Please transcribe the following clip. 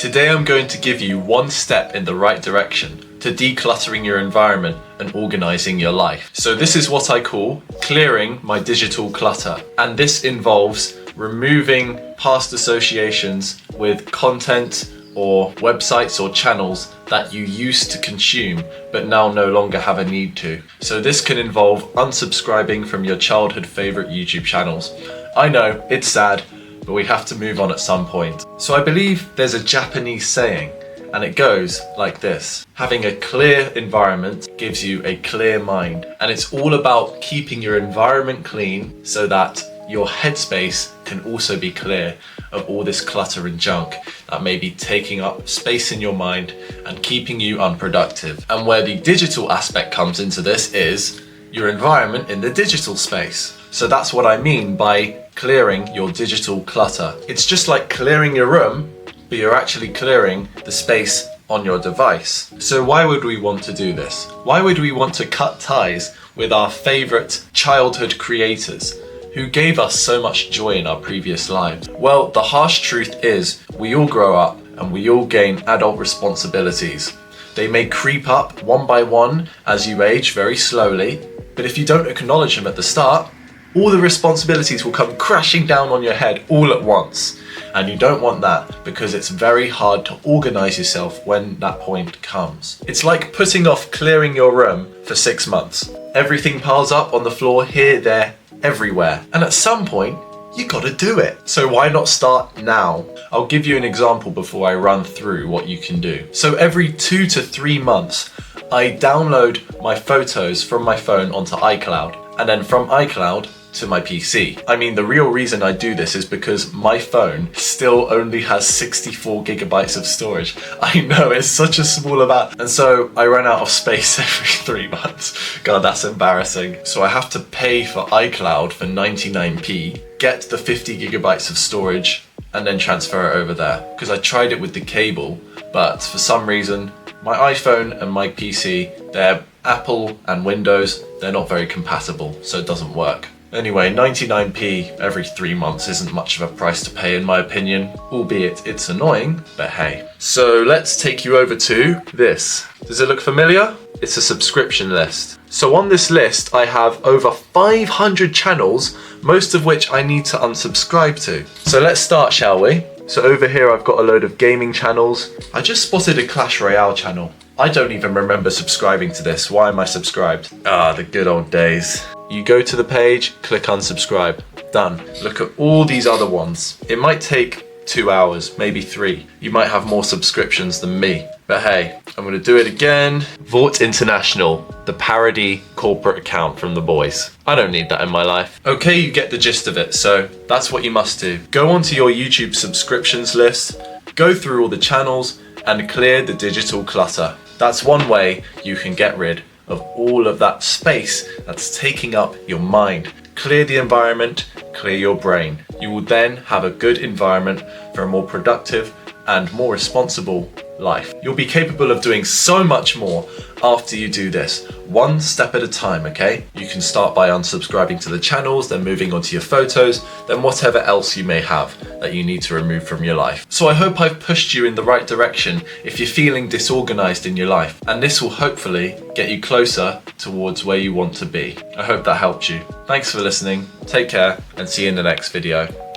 Today I'm going to give you one step in the right direction to decluttering your environment and organising your life. So this is what I call clearing my digital clutter. And this involves removing past associations with content or websites or channels that you used to consume but now no longer have a need to. So this can involve unsubscribing from your childhood favourite YouTube channels. I know, it's sad, but we have to move on at some point. So I believe there's a Japanese saying, and it goes like this: having a clear environment gives you a clear mind. And it's all about keeping your environment clean so that your headspace can also be clear of all this clutter and junk that may be taking up space in your mind and keeping you unproductive. And where the digital aspect comes into this is your environment in the digital space. So that's what I mean by clearing your digital clutter. It's just like clearing your room, but you're actually clearing the space on your device. So why would we want to do this? Why would we want to cut ties with our favorite childhood creators who gave us so much joy in our previous lives? Well, the harsh truth is we all grow up and we all gain adult responsibilities. They may creep up one by one as you age very slowly, but if you don't acknowledge them at the start, all the responsibilities will come crashing down on your head all at once. And you don't want that because it's very hard to organise yourself when that point comes. It's like putting off clearing your room for 6 months. Everything piles up on the floor, here, there, everywhere. And at some point, you gotta do it. So why not start now? I'll give you an example before I run through what you can do. So every 2 to 3 months, I download my photos from my phone onto iCloud, and then from iCloud to my PC. I mean, the real reason I do this is because my phone still only has 64 gigabytes of storage. I know, it's such a small amount. And so I run out of space every 3 months. God, that's embarrassing. So I have to pay for iCloud for 99p, get the 50 gigabytes of storage, and then transfer it over there. Because I tried it with the cable, but for some reason, my iPhone and my PC, they're Apple and Windows, they're not very compatible, so it doesn't work. Anyway, 99p every 3 months isn't much of a price to pay in my opinion, albeit it's annoying, but hey. So let's take you over to this. Does it look familiar? It's a subscription list. So on this list, I have over 500 channels, most of which I need to unsubscribe to. So let's start, shall we? So over here I've got a load of gaming channels. I just spotted a Clash Royale channel. I don't even remember subscribing to this. Why am I subscribed? Ah, the good old days. You go to the page, click unsubscribe. Done. Look at all these other ones. It might take 2 hours, maybe 3. You might have more subscriptions than me. But hey, I'm gonna do it again. Vought International, the parody corporate account from the boys. I don't need that in my life. Okay, you get the gist of it, so that's what you must do. Go onto your YouTube subscriptions list, go through all the channels, and clear the digital clutter. That's one way you can get rid of all of that space that's taking up your mind. Clear the environment, clear your brain. You will then have a good environment for a more productive and more responsible life. You'll be capable of doing so much more after you do this, one step at a time, okay? You can start by unsubscribing to the channels, then moving on to your photos, then whatever else you may have that you need to remove from your life. So I hope I've pushed you in the right direction if you're feeling disorganized in your life, and this will hopefully get you closer towards where you want to be. I hope that helped you. Thanks for listening, take care, and see you in the next video.